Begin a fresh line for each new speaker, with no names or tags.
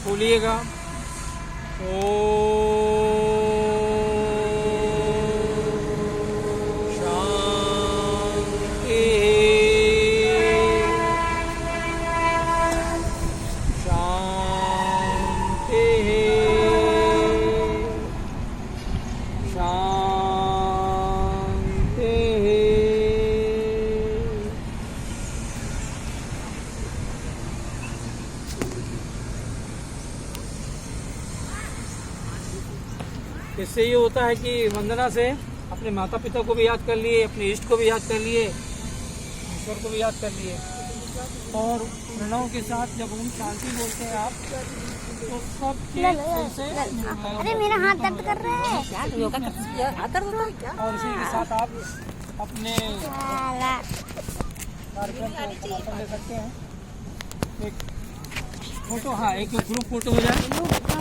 बोलिएगा। शांति शांति शांति। इससे ये होता है कि वंदना से अपने माता पिता को भी याद कर लिए, अपने इष्ट को भी याद कर लिए, ईश्वर को भी याद कर लिए। और प्रणव के साथ जब हम शांति बोलते हैं आप तो सब चीज से
अरे मेरा हाथ दर्द कर रहा है।
योगा करते हाथ दर्द होता है क्या?
और इसी के साथ आप अपने कार्यक्रम को समापन ले सकते हैं। एक फोटो, हाँ, एक ग्रुप फोटो हो जाए।